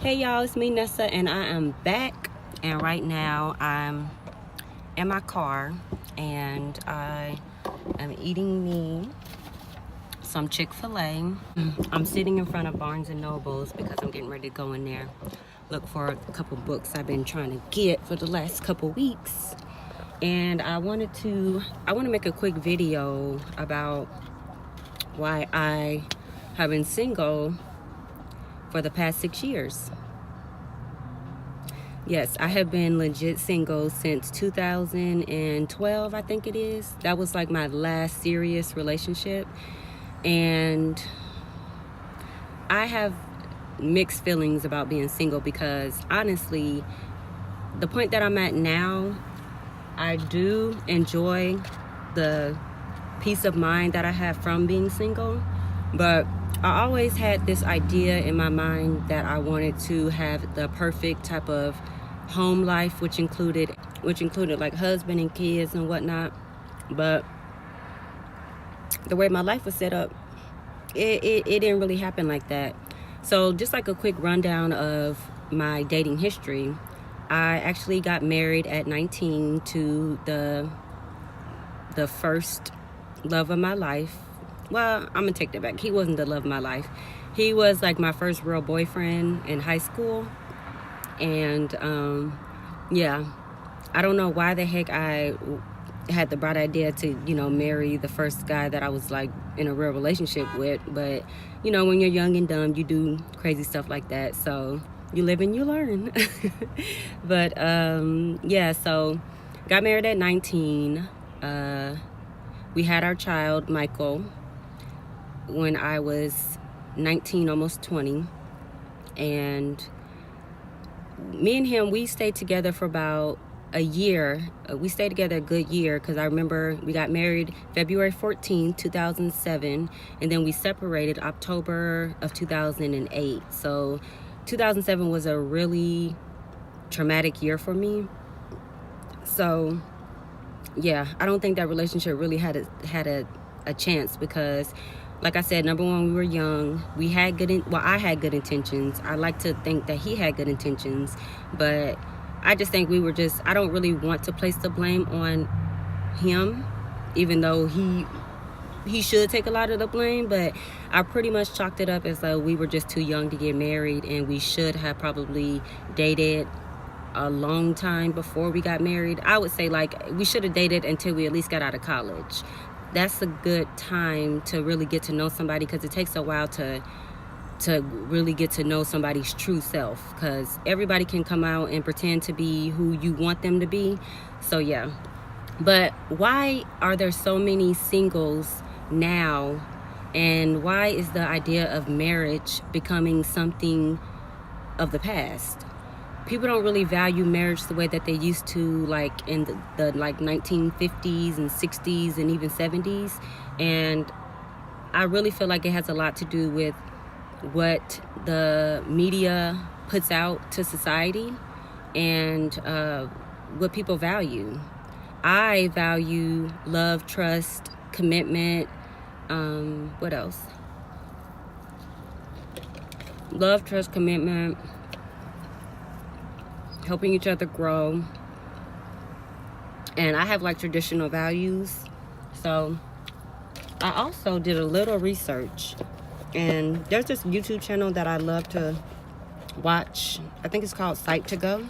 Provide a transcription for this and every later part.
Hey y'all, it's me Nessa and I am back, and right now I'm in my car and I am eating me some Chick-fil-A. I'm sitting in front of Barnes and Nobles because I'm getting ready to go in there, look for a couple books I've been trying to get for the last couple weeks. And I want to make a quick video about why I have been single for the past 6 years. Yes, I have been legit single since 2012, I think it is. That was like my last serious relationship. And I have mixed feelings about being single because honestly, the point that I'm at now, I do enjoy the peace of mind that I have from being single, but I always had this idea in my mind that I wanted to have the perfect type of home life, which included like husband and kids and whatnot. But the way my life was set up, it didn't really happen like that. So just like a quick rundown of my dating history, I actually got married at 19 to the first love of my life. Well, I'm gonna take that back. He wasn't the love of my life. He was like my first real boyfriend in high school. And yeah, I don't know why the heck I had the bright idea to, marry the first guy that I was like in a real relationship with. But, when you're young and dumb, you do crazy stuff like that. So you live and you learn. But yeah, so got married at 19. We had our child, Michael, when I was 19, almost 20. And me and him, we stayed together for about a year. We stayed together a good year because I remember we got married February 14, 2007, and then we separated October of 2008. So 2007 was a really traumatic year for me. So yeah, I don't think that relationship really had a chance because, like I said, number one, we were young. I had good intentions. I like to think that he had good intentions, but I just think I don't really want to place the blame on him, even though he should take a lot of the blame, but I pretty much chalked it up as though we were just too young to get married and we should have probably dated a long time before we got married. I would say like we should have dated until we at least got out of college. That's a good time to really get to know somebody because it takes a while to really get to know somebody's true self, because everybody can come out and pretend to be who you want them to be. So yeah, but why are there so many singles now, and why is the idea of marriage becoming something of the past? People don't really value marriage the way that they used to, like in the like 1950s and 60s and even 70s. And I really feel like it has a lot to do with what the media puts out to society and what people value. I value love, trust, commitment. What else? Love, trust, commitment, helping each other grow. And I have like traditional values. So I also did a little research, and there's this YouTube channel that I love to watch. I think it's called Sight to Go.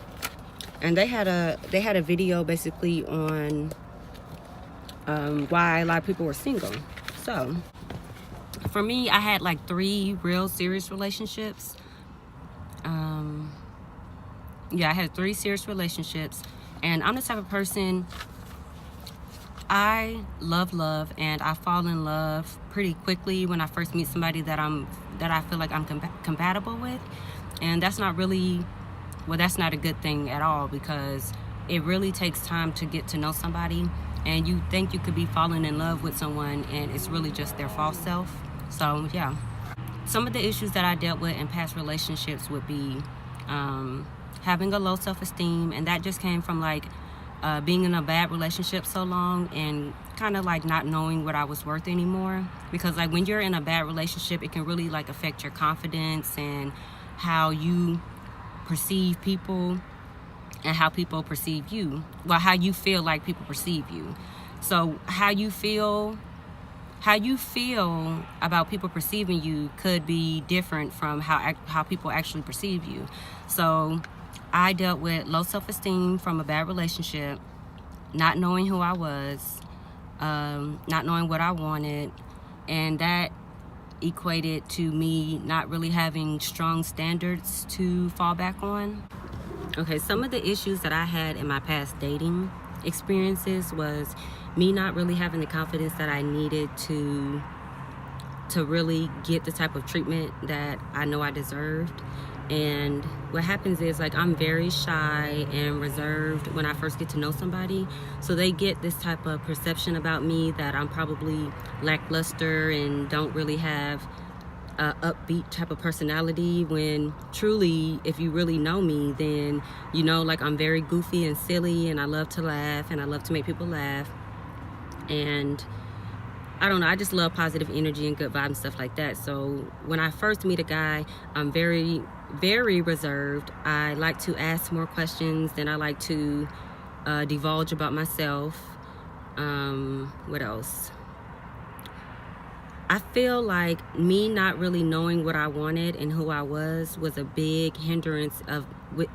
And they had a video basically on why a lot of people were single. So for me, I had like 3 real serious relationships. Yeah, I had 3 serious relationships, and I'm the type of person, I love, and I fall in love pretty quickly when I first meet somebody that I feel like I'm compatible with. And that's not a good thing at all, because it really takes time to get to know somebody, and you think you could be falling in love with someone and it's really just their false self. So yeah, some of the issues that I dealt with in past relationships would be having a low self-esteem, and that just came from like being in a bad relationship so long and kind of like not knowing what I was worth anymore. Because like when you're in a bad relationship, it can really like affect your confidence and how you perceive people and how people perceive you. Well, how you feel like people perceive you. So how you feel about people perceiving you could be different from how people actually perceive you. So I dealt with low self-esteem from a bad relationship, not knowing who I was, not knowing what I wanted, and that equated to me not really having strong standards to fall back on. Okay, some of the issues that I had in my past dating experiences was me not really having the confidence that I needed to really get the type of treatment that I know I deserved. And what happens is, like, I'm very shy and reserved when I first get to know somebody. So they get this type of perception about me that I'm probably lackluster and don't really have a upbeat type of personality, when truly, if you really know me, then you know, like, I'm very goofy and silly, and I love to laugh, and I love to make people laugh. And I don't know, I just love positive energy and good vibes and stuff like that. So when I first meet a guy, I'm very, very reserved. I like to ask more questions than I like to divulge about myself. What else? I feel like me not really knowing what I wanted and who I was a big hindrance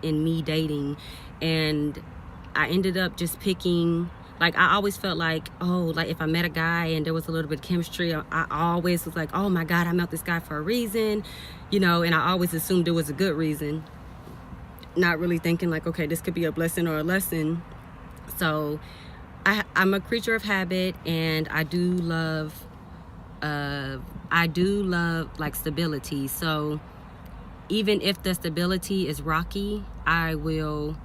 in me dating. And I ended up just picking, like, I always felt like, oh, like, if I met a guy and there was a little bit of chemistry, I always was like, oh my God, I met this guy for a reason, you know, and I always assumed it was a good reason, not really thinking like, okay, this could be a blessing or a lesson. So I'm a creature of habit, and I do love like stability. So even if the stability is rocky, I will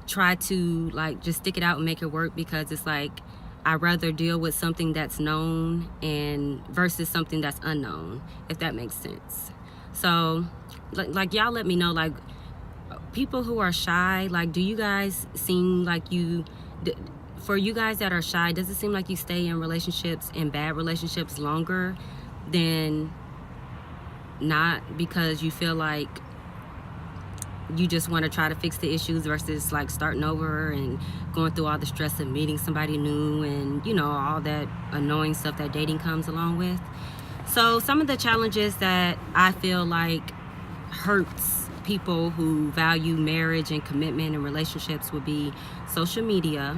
try to, like, just stick it out and make it work, because it's like I'd rather deal with something that's known and versus something that's unknown, if that makes sense. So like y'all let me know, like, people who are shy, like, do you guys seem like for you guys that are shy, does it seem like you stay in bad relationships longer than not, because you feel like you just want to try to fix the issues versus, like, starting over and going through all the stress of meeting somebody new and, you know, all that annoying stuff that dating comes along with? So some of the challenges that I feel like hurts people who value marriage and commitment and relationships would be social media,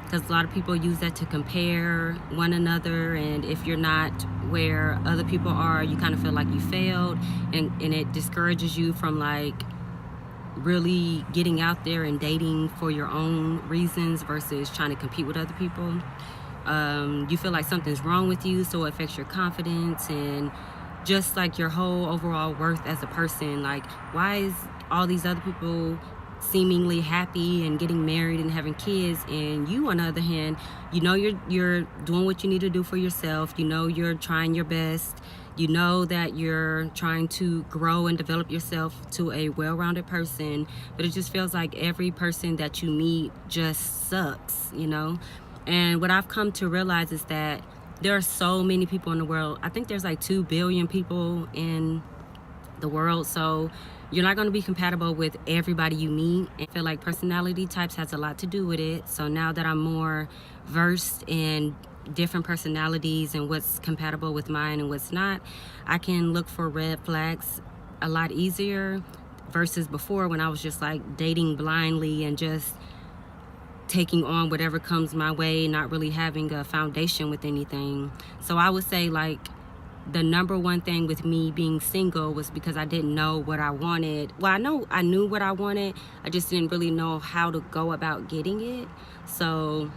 because a lot of people use that to compare one another, and if you're not where other people are, you kind of feel like you failed, and it discourages you from, like, really getting out there and dating for your own reasons versus trying to compete with other people. You feel like something's wrong with you, so it affects your confidence and just, like, your whole overall worth as a person. Like, why is all these other people seemingly happy and getting married and having kids, and you, on the other hand, you know, you're doing what you need to do for yourself, you know, you're trying your best, you know that you're trying to grow and develop yourself to a well-rounded person, but it just feels like every person that you meet just sucks, you know? And what I've come to realize is that there are so many people in the world. I think there's like 2 billion people in the world, so you're not going to be compatible with everybody you meet. I feel like personality types has a lot to do with it. So now that I'm more versed in different personalities and what's compatible with mine and what's not, I can look for red flags a lot easier versus before, when I was just, like, dating blindly and just taking on whatever comes my way, not really having a foundation with anything. So I would say, like, the number one thing with me being single was because I didn't know what I wanted. Well, I knew what I wanted, I just didn't really know how to go about getting it. So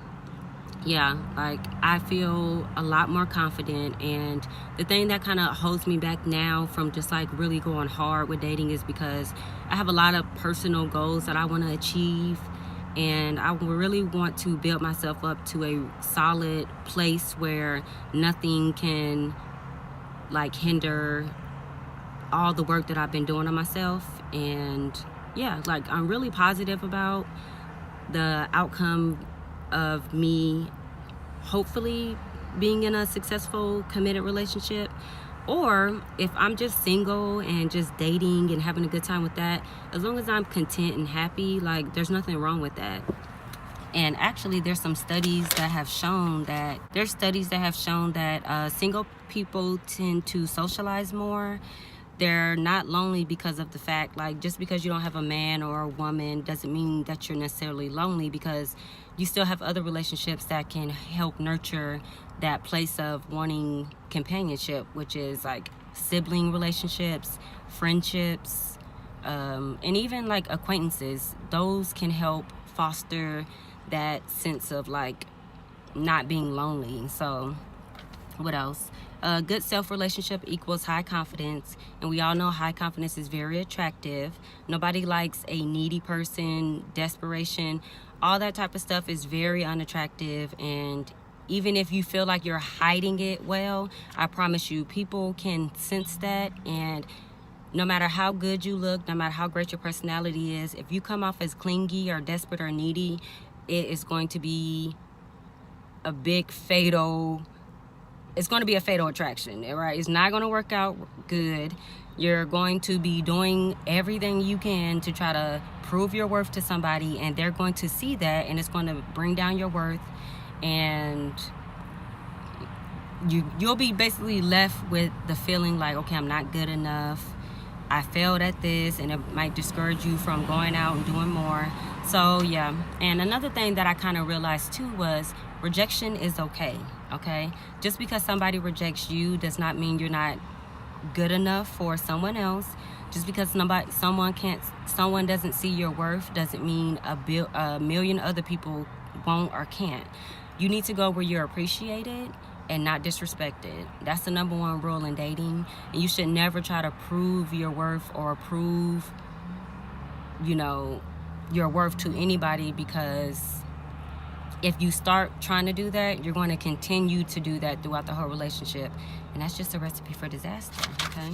yeah, like, I feel a lot more confident, and the thing that kind of holds me back now from just, like, really going hard with dating is because I have a lot of personal goals that I want to achieve, and I really want to build myself up to a solid place where nothing can, like, hinder all the work that I've been doing on myself. And yeah, like, I'm really positive about the outcome of me hopefully being in a successful, committed relationship. Or if I'm just single and just dating and having a good time with that, as long as I'm content and happy, like, there's nothing wrong with that. And actually, there's some studies that have shown that single people tend to socialize more. They're not lonely because of the fact, like, just because you don't have a man or a woman doesn't mean that you're necessarily lonely, because you still have other relationships that can help nurture that place of wanting companionship, which is like sibling relationships, friendships, and even like acquaintances. Those can help foster that sense of like not being lonely. So what else? Good self-relationship equals high confidence, and we all know high confidence is very attractive. Nobody likes a needy person, desperation, all that type of stuff is very unattractive. And even if you feel like you're hiding it well, I promise you, people can sense that. And no matter how good you look, no matter how great your personality is, if you come off as clingy or desperate or needy, it is going to be a big fatal, it's going to be a fatal attraction, right? It's not going to work out good. You're going to be doing everything you can to try to prove your worth to somebody, and they're going to see that, and it's going to bring down your worth, and you'll be basically left with the feeling like, okay, I'm not good enough, I failed at this, and it might discourage you from going out and doing more. So yeah. And another thing that I kind of realized too was rejection is okay. Just because somebody rejects you does not mean you're not good enough for someone else. Just because someone doesn't see your worth doesn't mean a million other people won't or can't. You need to go where you're appreciated and not disrespected. That's the number one rule in dating. And you should never try to prove your worth or prove, your worth to anybody, because if you start trying to do that, you're going to continue to do that throughout the whole relationship. And that's just a recipe for disaster, okay?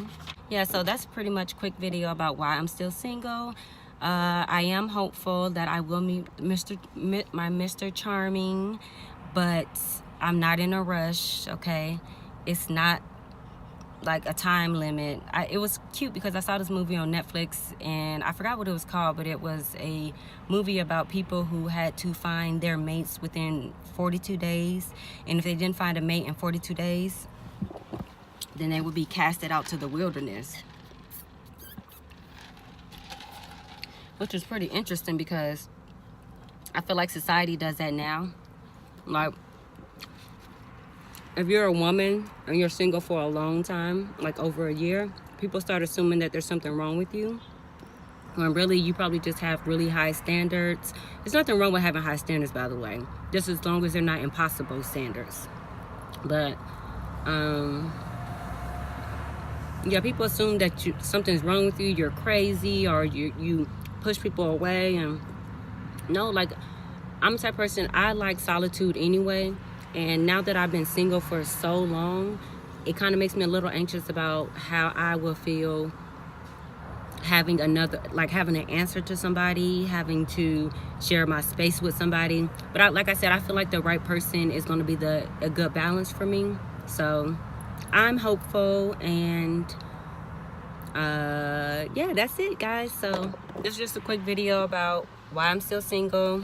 Yeah, so that's pretty much a quick video about why I'm still single. I am hopeful that I will meet my Mr. Charming, but I'm not in a rush, okay? It's not like a time limit. It was cute because I saw this movie on Netflix, and I forgot what it was called, but it was a movie about people who had to find their mates within 42 days. And if they didn't find a mate in 42 days, then they would be casted out to the wilderness. Which is pretty interesting because I feel like society does that now. Like, if you're a woman and you're single for a long time, like over a year, people start assuming that there's something wrong with you. When really, you probably just have really high standards. There's nothing wrong with having high standards, by the way, just as long as they're not impossible standards. But, yeah, people assume that something's wrong with you, you're crazy, or you push people away. And no, like, I'm the type of person, I like solitude anyway. And now that I've been single for so long, it kind of makes me a little anxious about how I will feel having an answer to somebody, having to share my space with somebody. But like I said, I feel like the right person is going to be a good balance for me. So I'm hopeful, and yeah, that's it, guys. So this is just a quick video about why I'm still single.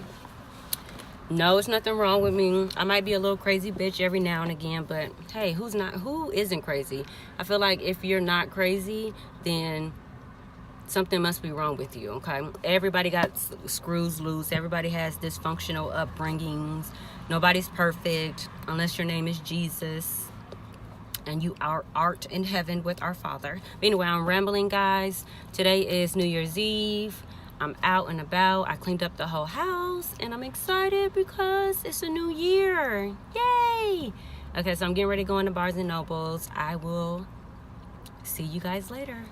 No, it's nothing wrong with me. I might be a little crazy bitch every now and again, but hey, who isn't crazy? I feel like if you're not crazy, then something must be wrong with you, okay? Everybody got screws loose. Everybody has dysfunctional upbringings. Nobody's perfect unless your name is Jesus and you are art in heaven with our Father. But anyway, I'm rambling, guys. Today is New Year's Eve. I'm out and about. I cleaned up the whole house, and I'm excited because it's a new year. Yay! Okay, so I'm getting ready to go into Barnes & Nobles. I will see you guys later.